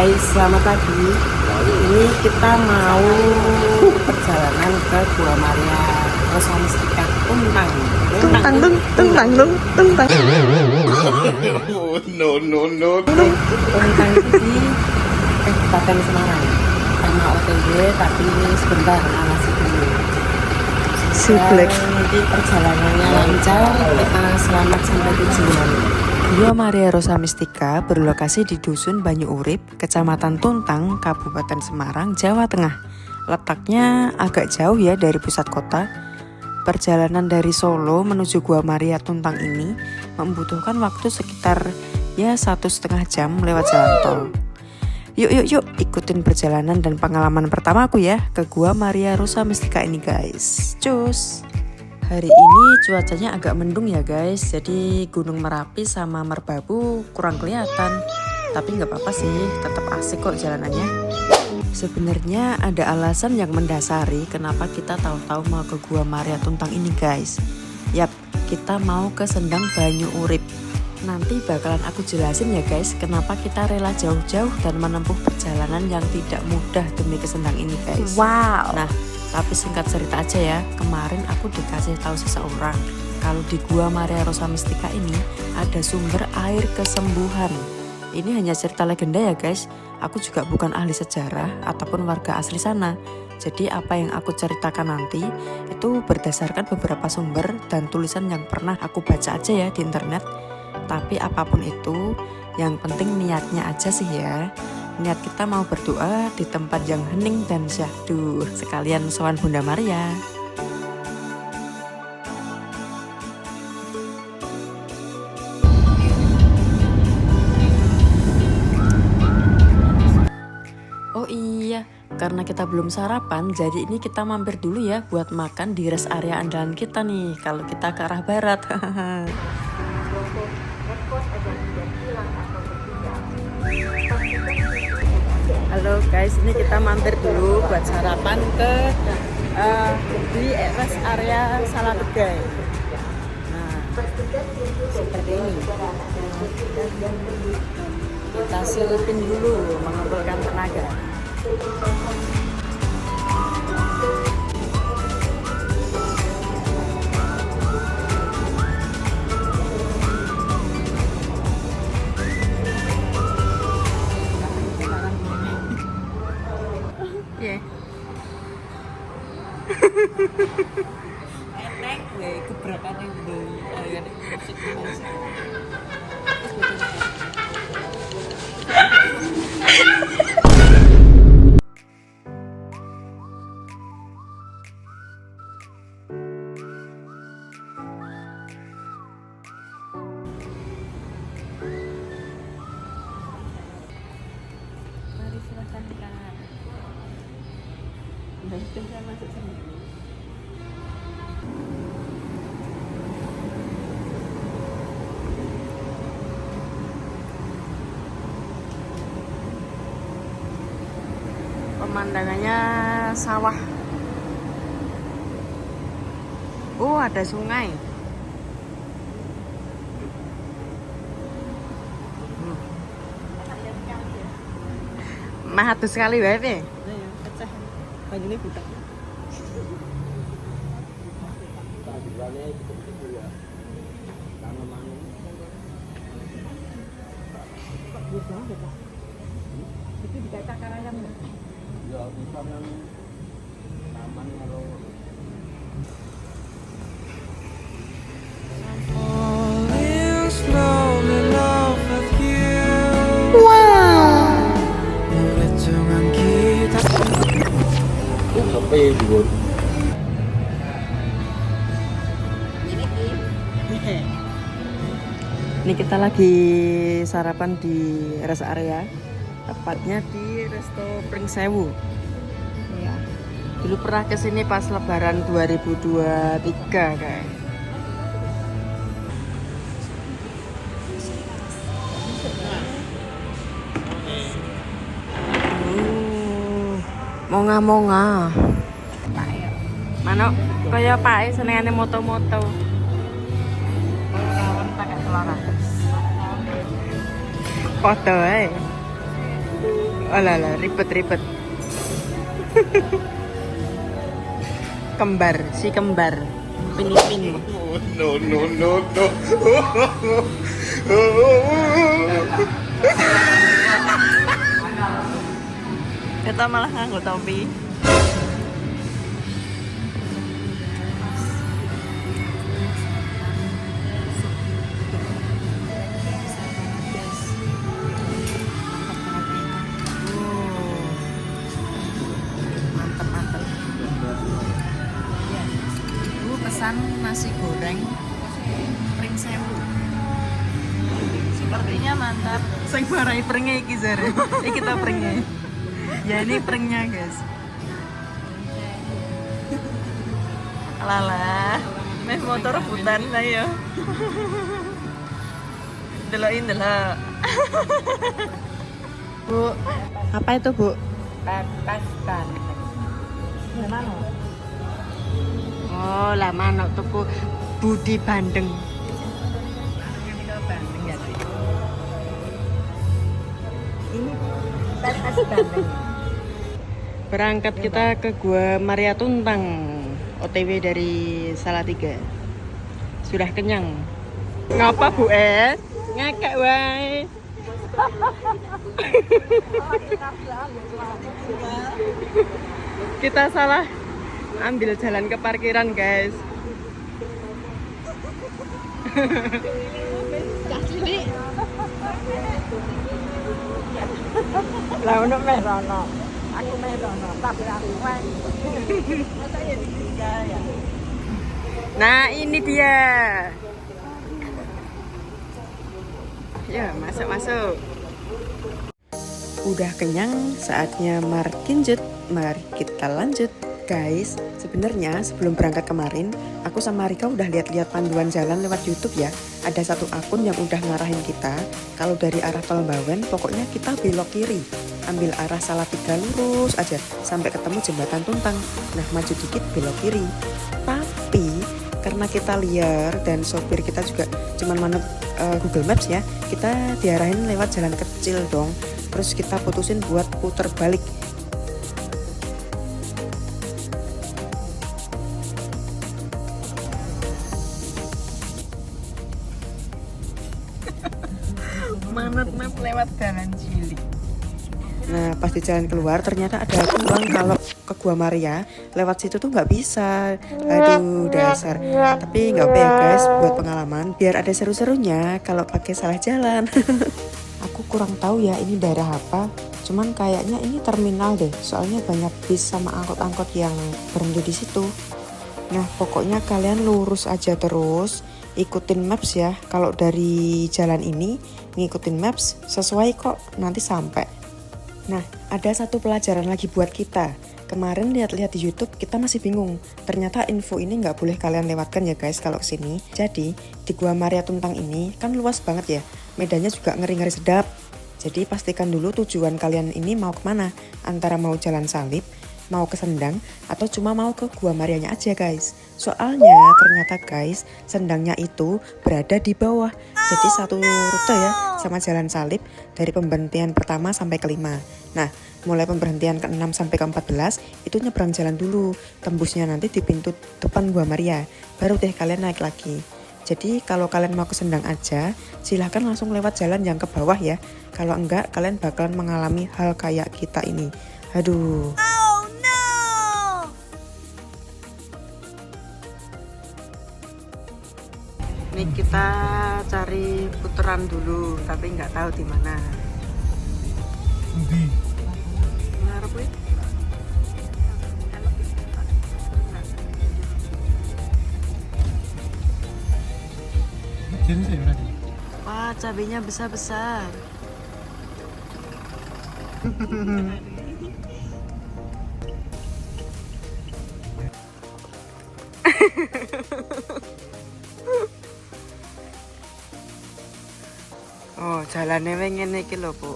guys, selamat pagi. Ini kita mau perjalanan ke Gua Maria Rosa Mystica Tuntang. No. Tuntang itu di Kabupaten Semarang. Sama OTW tapi ini sebentar awasi dulu. Siblek. Nanti perjalanannya lancar, kita selamat sampai tujuan. Gua Maria Rosa Mystica berlokasi di Dusun Banyu Urip, Kecamatan Tuntang, Kabupaten Semarang, Jawa Tengah. Letaknya agak jauh ya dari pusat kota. Perjalanan dari Solo menuju Gua Maria Tuntang ini membutuhkan waktu sekitar 1,5 jam lewat jalan tol. Yuk, ikutin perjalanan dan pengalaman pertama aku ya ke Gua Maria Rosa Mystica ini guys. Cus! Hari ini cuacanya agak mendung ya guys, jadi Gunung Merapi sama Merbabu kurang kelihatan. Tapi nggak apa-apa sih, tetap asik kok jalanannya. Sebenarnya ada alasan yang mendasari kenapa kita tahu-tahu mau ke Gua Maria Tuntang ini guys. Yap, kita mau ke Sendang Banyu Urip. Nanti bakalan aku jelasin ya guys, kenapa kita rela jauh-jauh dan menempuh perjalanan yang tidak mudah demi ke Sendang ini guys. Wow. Nah, tapi singkat cerita aja ya, kemarin aku dikasih tahu seseorang kalau di Gua Maria Rosa Mystica ini ada sumber air kesembuhan. Ini hanya cerita legenda ya guys, aku juga bukan ahli sejarah ataupun warga asli sana. Jadi apa yang aku ceritakan nanti itu berdasarkan beberapa sumber dan tulisan yang pernah aku baca aja ya di internet. Tapi apapun itu, yang penting niatnya aja sih ya. Niat kita mau berdoa di tempat yang hening dan syahdu. Sekalian sowan Bunda Maria. Oh iya, karena kita belum sarapan, jadi ini kita mampir dulu ya buat makan di rest area andalan kita nih. Kalau kita ke arah barat. Halo guys, ini kita mampir dulu buat sarapan ke di rest area Salabegai. Nah, seperti ini. Kita silipin dulu mengumpulkan tenaga. Enek gue keberatan yang beli ayam mari silahkan Kak. Bisa masuk sini. Pemandangannya sawah. Oh, ada sungai. Mahatu sekali bae. Pecah. Bajunya buta. Itu dikata karayam ya? Ya, bisa yang taman kalau Ini kita lagi sarapan di rest area, tepatnya di Resto Pring Sewu. Ya. Dulu pernah kesini pas Lebaran 2023 kayak. Monga. Mana kaya Pak senengane moto-moto. Kawan pakai telur. Foto ae. Alah, ribet. Si kembar. Pinipin. No, no, no, no. Kita malah nganggo topi. Mantap. Bu pesan nasi goreng pring sewu. Sepertinya mantap. Sing marai pringnya iki jare. Iki kita pringnya. Ya ini pranknya guys. Alah, meh motor rebutan lah ya. Delokin. Bu, apa itu bu? Pepes bandeng. Gimana? Oh, lah manuk tuku Budi Bandeng. Ini pepes bandeng. Berangkat kita ke Gua Maria Tuntang, OTW dari Salatiga. Sudah kenyang. Ngapa Bu ngekek wae. Kita salah ambil jalan ke parkiran guys. Lah ono meh rono. Aku meh rono, tapi aku wae. Nah ini dia. Ya masuk. Udah kenyang, saatnya markinjut. Mari kita lanjut. Guys, sebenarnya sebelum berangkat kemarin, aku sama Rika udah lihat-lihat panduan jalan lewat YouTube ya. Ada satu akun yang udah ngarahin kita, kalau dari arah Tol Bawen, pokoknya kita belok kiri. Ambil arah Salatiga lurus aja, sampai ketemu jembatan Tuntang. Nah, maju dikit belok kiri. Tapi, karena kita liar dan sopir kita juga cuman manut Google Maps ya, kita diarahin lewat jalan kecil dong. Terus kita putusin buat puter balik. Manut map lewat jalan cilik. Nah pas di jalan keluar ternyata ada ruang kalau ke Gua Maria lewat situ tuh nggak bisa. Aduh dasar. Tapi nggak apa ya guys, buat pengalaman biar ada seru-serunya kalau pakai salah jalan. Aku kurang tahu ya ini daerah apa. Cuman kayaknya ini terminal deh. Soalnya banyak bis sama angkot-angkot yang berhenti di situ. Nah pokoknya kalian lurus aja terus. Ikutin maps ya. Kalau dari jalan ini ngikutin maps sesuai kok, nanti sampai. Nah, ada satu pelajaran lagi buat kita. Kemarin lihat-lihat di YouTube kita masih bingung. Ternyata info ini nggak boleh kalian lewatkan ya guys kalau kesini. Jadi di Gua Maria Tuntang ini kan luas banget ya. Medannya juga ngeri-ngeri sedap. Jadi pastikan dulu tujuan kalian ini mau kemana. Antara mau Jalan Salib, mau ke Sendang, atau cuma mau ke Gua Marianya aja guys. Soalnya ternyata guys, Sendangnya itu berada di bawah. Jadi satu rute ya sama Jalan Salib dari pemberhentian pertama sampai ke-5. Nah, mulai pemberhentian ke-6 sampai ke-14 itu nyebrang jalan dulu. Tembusnya nanti di pintu depan Gua Maria. Baru deh kalian naik lagi. Jadi kalau kalian mau ke Sendang aja, silahkan langsung lewat jalan yang ke bawah ya. Kalau enggak, kalian bakalan mengalami hal kayak kita ini. Aduh. Ini kita cari puteran dulu, tapi nggak tahu di mana. Wah, cabenya besar-besar. Oh, jalannya ngene iki lho, Bu.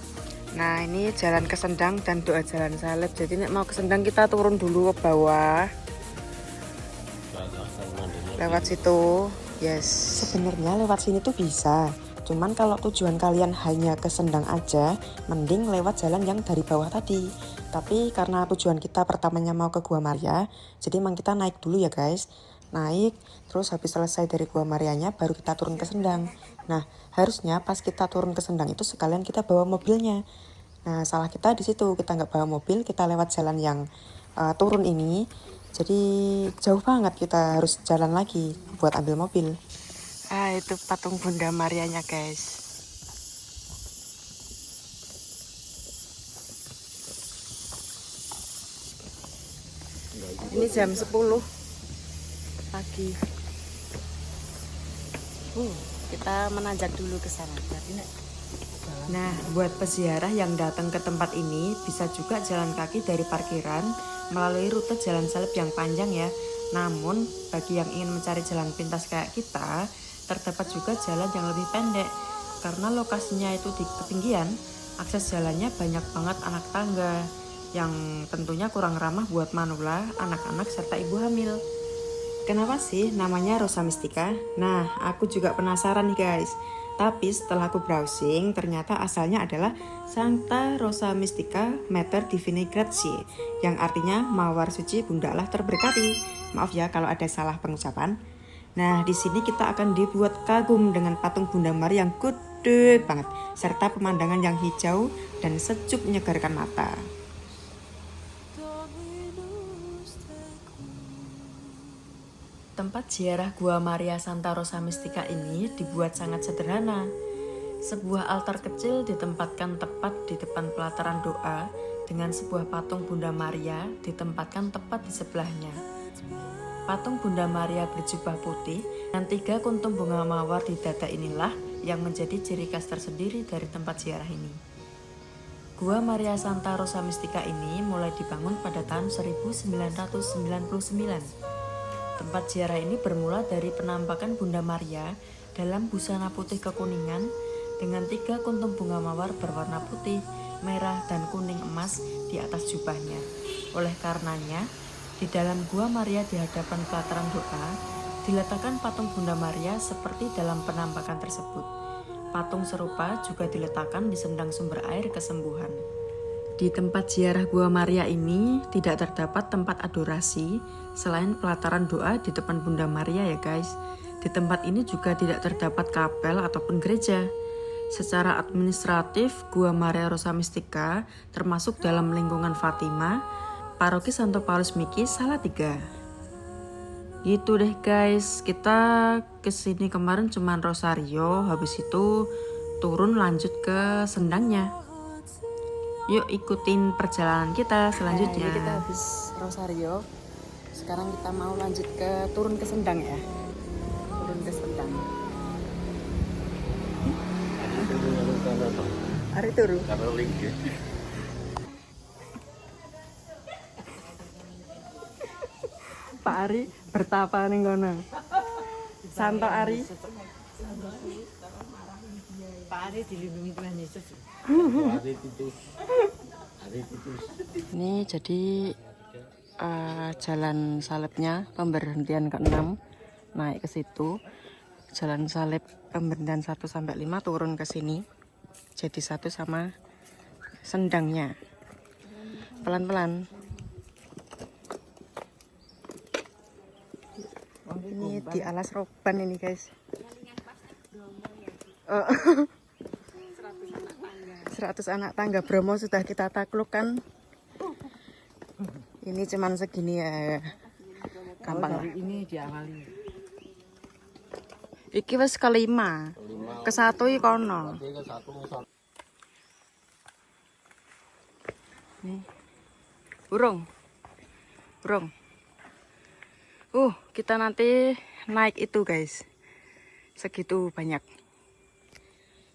Nah, ini jalan ke Sendang dan doa Jalan Salib. Jadi nek mau ke Sendang kita turun dulu ke bawah. Lewat situ. Yes. Sebenarnya lewat sini tuh bisa. Cuman kalau tujuan kalian hanya ke Sendang aja, mending lewat jalan yang dari bawah tadi. Tapi karena tujuan kita pertamanya mau ke Gua Maria, jadi emang kita naik dulu ya guys. Naik, terus habis selesai dari Gua Marianya baru kita turun ke Sendang. Nah, harusnya pas kita turun ke Sendang itu sekalian kita bawa mobilnya. Nah, salah kita di situ, kita nggak bawa mobil, kita lewat jalan yang turun ini. Jadi jauh banget, kita harus jalan lagi buat ambil mobil. Ah, itu patung Bunda Marianya guys. Ini jam 10 pagi. Kita menanjak dulu ke sana. Nah, buat peziarah yang datang ke tempat ini bisa juga jalan kaki dari parkiran melalui rute jalan salib yang panjang ya. Namun, bagi yang ingin mencari jalan pintas kayak kita, terdapat juga jalan yang lebih pendek. Karena lokasinya itu di ketinggian, akses jalannya banyak banget anak tangga yang tentunya kurang ramah buat manula, anak-anak, serta ibu hamil. Kenapa sih namanya Rosa Mistika? Nah, aku juga penasaran nih guys. Tapi setelah aku browsing, ternyata asalnya adalah Santa Rosa Mistica Mater Divinae Gratiae, yang artinya Mawar Suci Bunda Allah Terberkati. Maaf ya kalau ada salah pengucapan. Nah, di sini kita akan dibuat kagum dengan patung Bunda Maria yang gede banget, serta pemandangan yang hijau dan sejuk menyegarkan mata. Tempat ziarah Gua Maria Santa Rosa Mistika ini dibuat sangat sederhana. Sebuah altar kecil ditempatkan tepat di depan pelataran doa dengan sebuah patung Bunda Maria ditempatkan tepat di sebelahnya. Patung Bunda Maria berjubah putih dan 3 kuntum bunga mawar di dada inilah yang menjadi ciri khas tersendiri dari tempat ziarah ini. Gua Maria Santa Rosa Mistika ini mulai dibangun pada tahun 1999. Tempat ziarah ini bermula dari penampakan Bunda Maria dalam busana putih kekuningan dengan 3 kuntum bunga mawar berwarna putih, merah, dan kuning emas di atas jubahnya. Oleh karenanya, di dalam Gua Maria di hadapan pelataran doa, diletakkan patung Bunda Maria seperti dalam penampakan tersebut. Patung serupa juga diletakkan di sendang sumber air kesembuhan. Di tempat ziarah Gua Maria ini tidak terdapat tempat adorasi selain pelataran doa di depan Bunda Maria ya guys. Di tempat ini juga tidak terdapat kapel ataupun gereja. Secara administratif, Gua Maria Rosa Mistika termasuk dalam lingkungan Fatima, Paroki Santo Paulus Miki Salatiga. Gitu deh guys, kita kesini kemarin cuman Rosario, habis itu turun lanjut ke Sendangnya. Yuk ikutin perjalanan kita selanjutnya. Nah, kita habis Rosario. Sekarang kita mau lanjut ke turun ke Sendang ya. Turun ke Sendang. Hari turu. Pak Ari bertapa ning kono. Santo Ari. Pak Ari dilindungi Tuhan Yesus. Ini jadi jalan salibnya pemberhentian ke-6 naik ke situ. Jalan salib pemberhentian 1 sampai 5 turun ke sini. Jadi 1 sama Sendangnya. Pelan-pelan. Ini di alas roban ini guys. 100 anak tangga Bromo sudah kita taklukkan. Ini cuman segini ya. Gampang lah. Ini diawali. Iki wis kelima. Ke-1 iki kono. Nih. Burung. Kita nanti naik itu guys. Segitu banyak.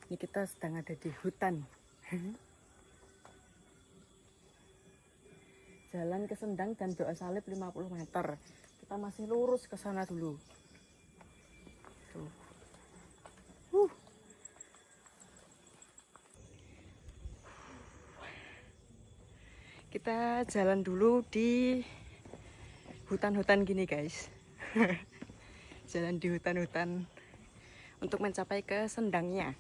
Ini kita sedang ada di hutan. Jalan ke Sendang dan doa salib 50 meter. Kita masih lurus ke sana dulu. Tuh. Kita jalan dulu di hutan-hutan gini guys. Jalan di hutan-hutan untuk mencapai ke Sendangnya.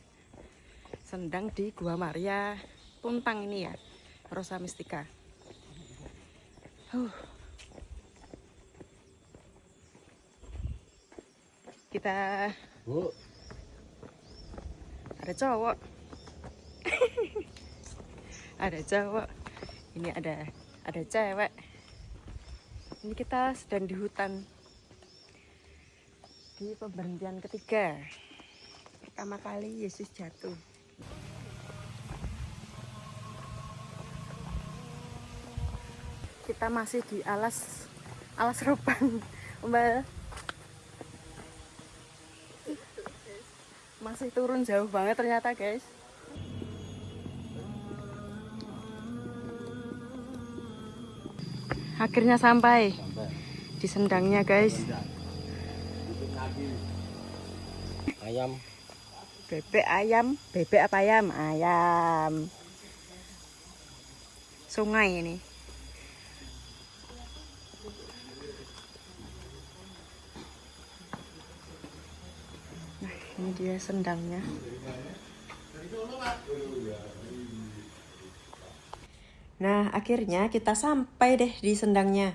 Sendang di Gua Maria Tuntang ini ya, Rosa Mystica. Kita ada cowok. Ada cowok. Ini ada cewek. Ini kita sedang di hutan. Di pemberhentian ketiga. Pertama kali Yesus jatuh. Kita masih di alas roban, Mbak. Masih turun jauh banget ternyata, guys. Akhirnya sampai di sendangnya, guys. Ayam. Bebek apa ayam? Ayam. Sungai ini. Nah, ini dia sendangnya. Nah, akhirnya kita sampai deh di sendangnya.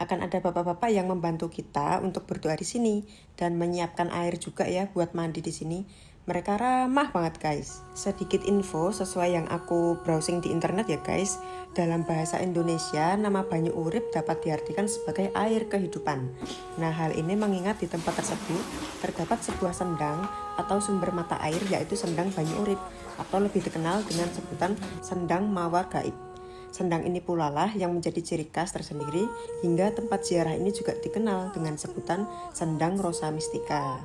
Akan ada bapak-bapak yang membantu kita untuk berdoa di sini dan menyiapkan air juga ya buat mandi di sini. Mereka ramah banget, guys. Sedikit info sesuai yang aku browsing di internet ya, guys. Dalam bahasa Indonesia, nama banyu urip dapat diartikan sebagai air kehidupan. Nah, hal ini mengingat di tempat tersebut terdapat sebuah sendang atau sumber mata air, yaitu sendang banyu urip atau lebih dikenal dengan sebutan sendang mawar gaib. Sendang ini pula lah yang menjadi ciri khas tersendiri hingga tempat ziarah ini juga dikenal dengan sebutan Sendang Rosa Mystica.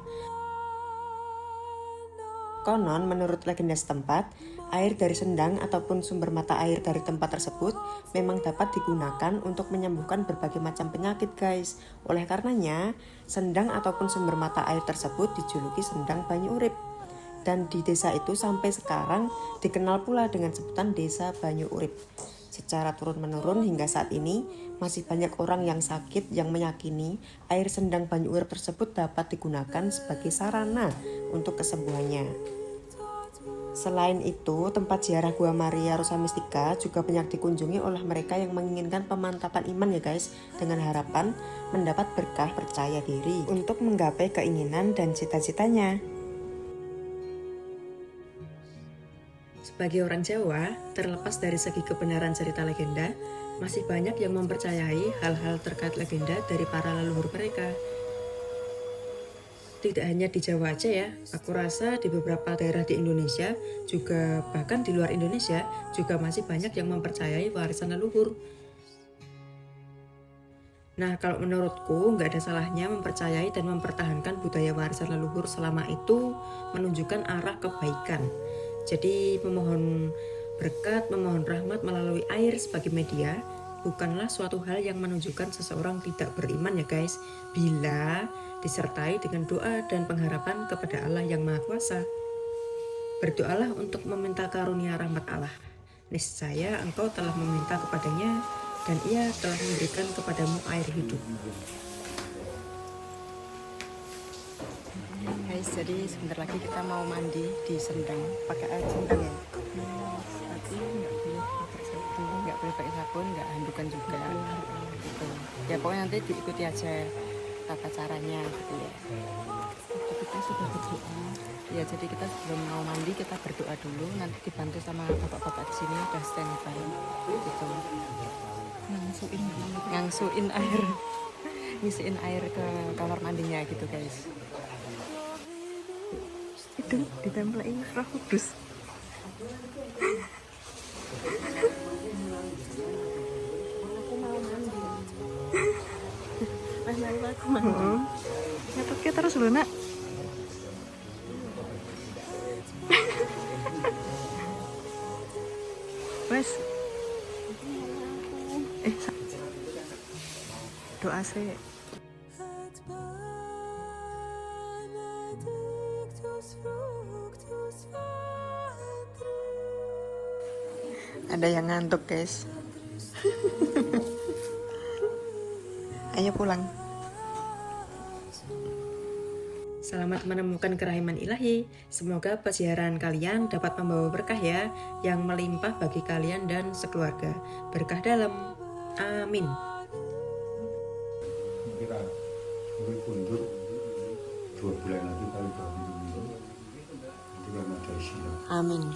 Konon menurut legenda setempat, air dari sendang ataupun sumber mata air dari tempat tersebut memang dapat digunakan untuk menyembuhkan berbagai macam penyakit, guys. Oleh karenanya, sendang ataupun sumber mata air tersebut dijuluki Sendang Banyu Urip. Dan di desa itu sampai sekarang dikenal pula dengan sebutan Desa Banyu Urip. Secara turun-menurun hingga saat ini, masih banyak orang yang sakit yang meyakini air sendang banyu urip tersebut dapat digunakan sebagai sarana untuk kesembuhannya. Selain itu, tempat ziarah Gua Maria Rosa Mystica juga banyak dikunjungi oleh mereka yang menginginkan pemantapan iman ya guys, dengan harapan mendapat berkah percaya diri untuk menggapai keinginan dan cita-citanya. Sebagai orang Jawa, terlepas dari segi kebenaran cerita legenda, masih banyak yang mempercayai hal-hal terkait legenda dari para leluhur mereka. Tidak hanya di Jawa aja ya, aku rasa di beberapa daerah di Indonesia, juga bahkan di luar Indonesia, juga masih banyak yang mempercayai warisan leluhur. Nah, kalau menurutku nggak ada salahnya mempercayai dan mempertahankan budaya warisan leluhur selama itu menunjukkan arah kebaikan. Jadi memohon berkat, memohon rahmat melalui air sebagai media bukanlah suatu hal yang menunjukkan seseorang tidak beriman ya guys, bila disertai dengan doa dan pengharapan kepada Allah yang Maha Kuasa. Berdoalah untuk meminta karunia rahmat Allah. Niscaya engkau telah meminta kepadanya dan ia telah memberikan kepadamu air hidup. Guys, jadi sebentar lagi kita mau mandi di sendang pakai air sendang ya. Tapi nggak boleh pakai sabun, nggak handukan juga. Gitu. Ya pokoknya nanti diikuti aja tata caranya gitu ya. Kita sudah berdoa. Ya jadi kita sebelum mau mandi kita berdoa dulu, nanti dibantu sama bapak-bapak di sini udah standby gitu. Ngangsuin air, ngisiin air ke kamar mandinya gitu guys. Itu ditempelin Roh Kudus. Aku mau ngetutnya terus loh nak. Wes doa sih. Ada yang ngantuk guys. Ayo pulang. Selamat menemukan kerahiman ilahi. Semoga perziarahan kalian dapat membawa berkah ya, yang melimpah bagi kalian dan sekeluarga. Berkah dalam. Amin. Kita mundur 2 bulan lagi kali baru itu kan ada istilah. Amin.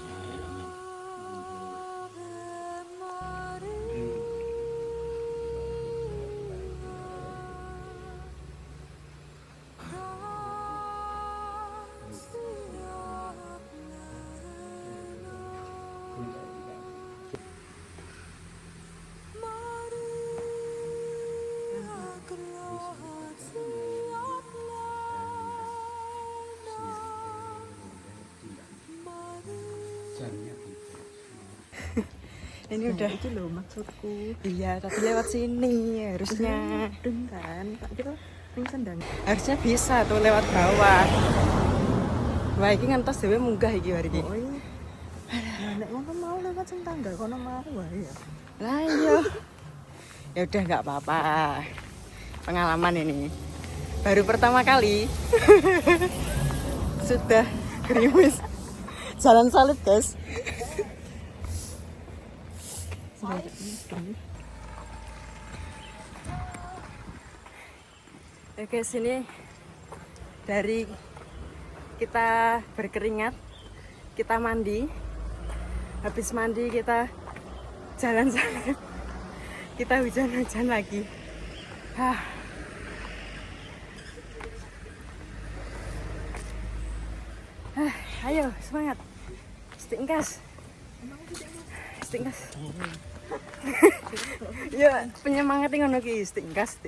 Ini udah Itu loh maksudku. iya tadi lewat sini harusnya Kan, tak kira ning sendang. harusnya bisa tuh lewat bawah. Wah iki ngantos dhewe munggah iki hari iki. Oh iya. Nah, nek ngono mau lewat sing tangga kono mau wae ya. Lah iya. Ya udah nggak apa-apa. Pengalaman ini. Baru pertama kali. Sudah gerimis. Jalan salib, guys. Oke, sini dari kita berkeringat, kita mandi, habis mandi kita jalan salib, kita hujan-hujan lagi. Ayo semangat, stingkas, stingkas. Ya penyemangat ngono ki, stingkas.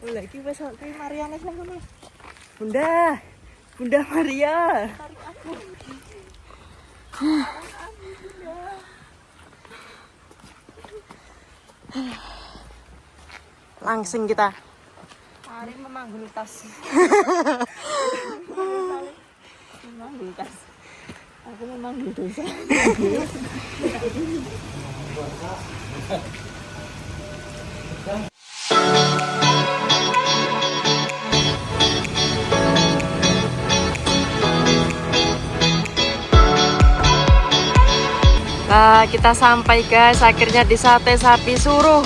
Lagi wis ki Mariane nang kono. Bunda Maria. Langsing kita. Ari memanggul tas. Memanggul tas. Aku memanggul dosa. Nah, kita sampai guys akhirnya di Sate Sapi Suruh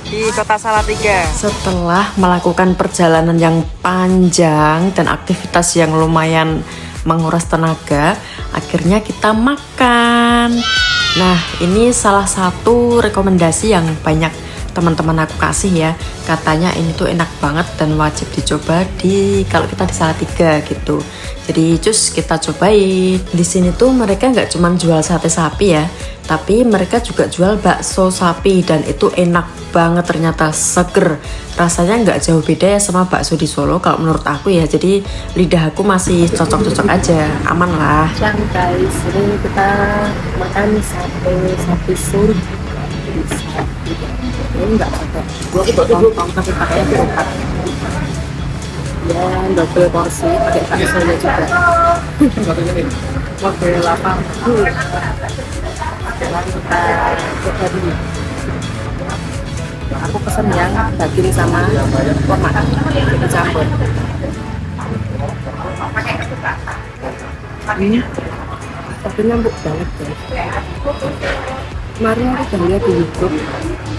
di Kota Salatiga. Setelah melakukan perjalanan yang panjang dan aktivitas yang lumayan menguras tenaga, akhirnya kita makan. Nah, ini salah satu rekomendasi yang banyak teman-teman aku kasih ya. Katanya ini tuh enak banget dan wajib dicoba kalau kita di Salatiga gitu. Jadi cus kita cobain. Di sini tuh mereka nggak cuma jual sate sapi ya, tapi mereka juga jual bakso sapi dan itu enak banget ternyata, seger. Rasanya nggak jauh beda ya sama bakso di Solo kalau menurut aku ya. Jadi lidah aku masih cocok-cocok aja, aman lah. Yang guys, ini kita makan sate sapi suruh. Ini enggak pakai lontong tapi pakainya ketupat. Ya, double porsi pakai baksonya juga. Model 80. Sekarang kita coba dulu. Aku pesen yang daging sama kurma dicampur. Tapi nyambuk banget guys. Kemarin aku udah lihat di YouTube,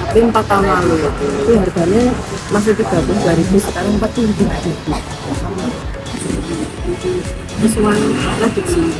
tapi 4 tahun lalu itu harganya masih 32.000, sekarang 47.000. Sesuai lagi sih.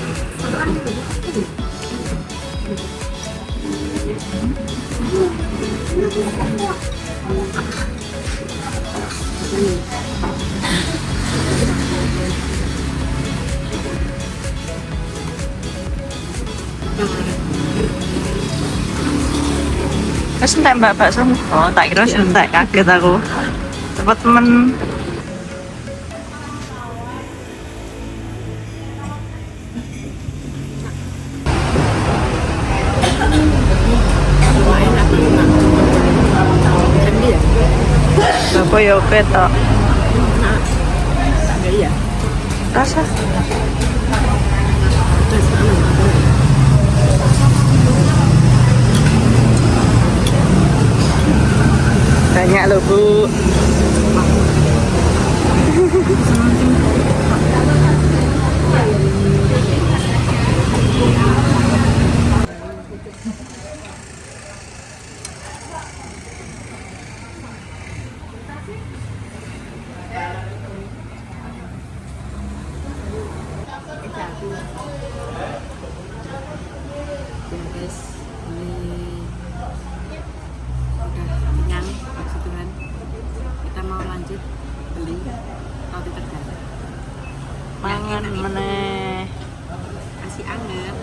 Terus entek mbak bakso. Oh, tak kira entek, kaget aku. Tempat temen. Apa ya ketok? Iya. Rasa? Banyak loh bu. Mangan meneh. Kasih anget.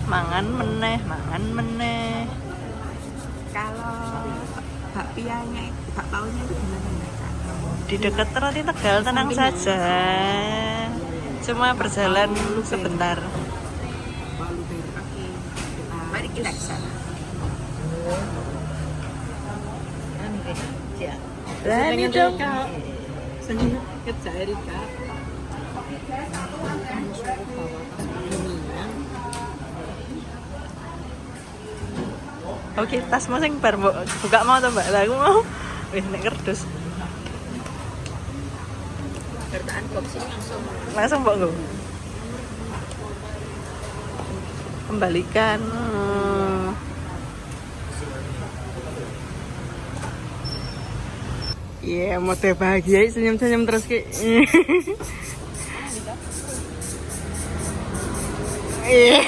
Mangan meneh. Kalau bakpianya, bakpaunya itu gimana Mbak? Di dekat Roti Tegal, tenang saja. Cuma berjalan sebentar. Mari kita ke sana. Berani dong. Senyum kerja Erika. Oke, tas mau sing bar mbok buka mau to, Mbak? Lah aku mau. Wis nek kerdus. Kerjaan boxing Langsung mbok nggo. Kembalikan. Iya, mode bahagia senyum-senyum terus ki. Iya.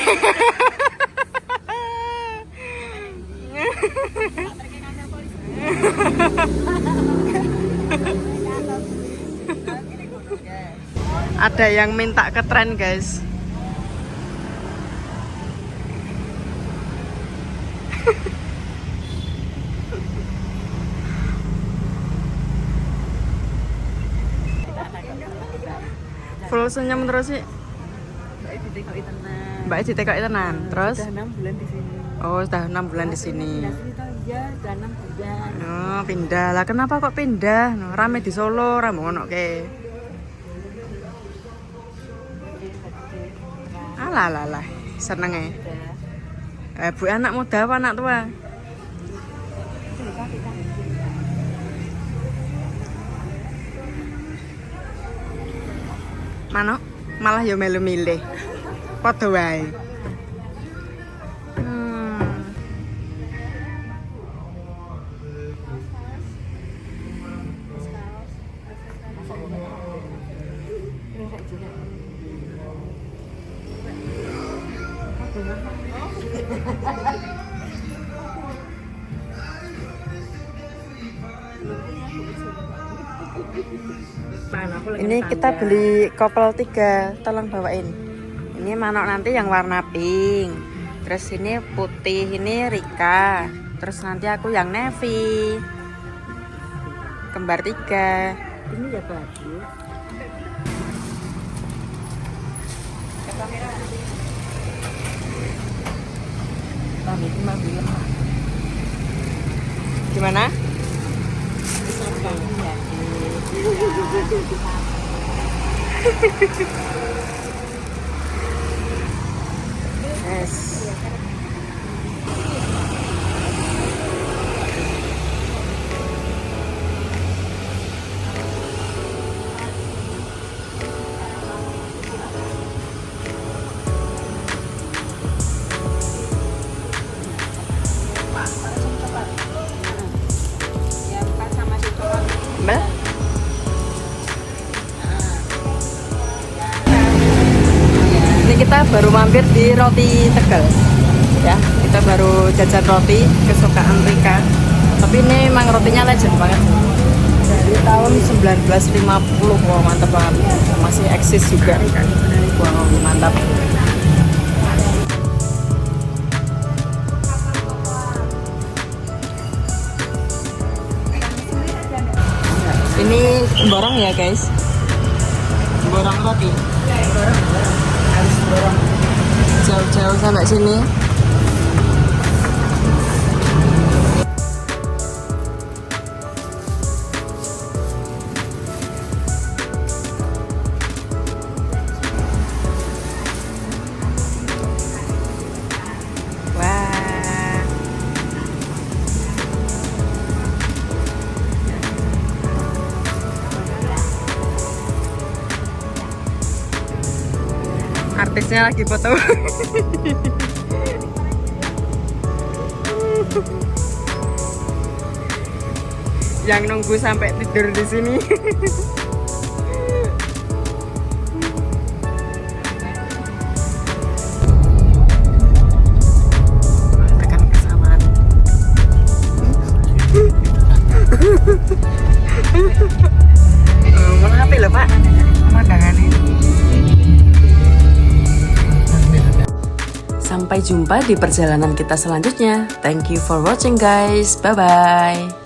Ada yang minta ke tren, guys. Full senyum terus sih. Mbak ditekoki tenan. Terus? Sudah 6 bulan di sini. Oh, sudah 6 bulan di sini. Iya, sudah 6 bulan. Oh, pindah. Lah kenapa kok pindah? No, rame di Solo, rame ngono ke. Alah, seneng ya. Bu anak muda apa anak tua? Mano, malah yo melu milih. Padha wae. Ini kita beli kopel 3, tolong bawain. Ini manok nanti yang warna pink. Terus ini putih, ini Rika. Terus nanti aku yang navy. Kembar 3. Ini ya bagus. Gimana? Yes. Mbak? Ini kita baru mampir di Roti Tegal. Ya, kita baru jajan roti kesukaan Rika. Tapi ini emang rotinya legend banget. Dari tahun 1950. Wah, mantap banget. Masih eksis juga. Wah, mantap. Ini borong ya guys, borong roti. Harus borong jauh-jauh sampai sini. Artisnya lagi foto. Yang nunggu sampai tidur di sini. Tekan kesamaan. Ngomong apa lho Pak? Pemandangannya. Sampai jumpa di perjalanan kita selanjutnya. Thank you for watching guys. Bye bye.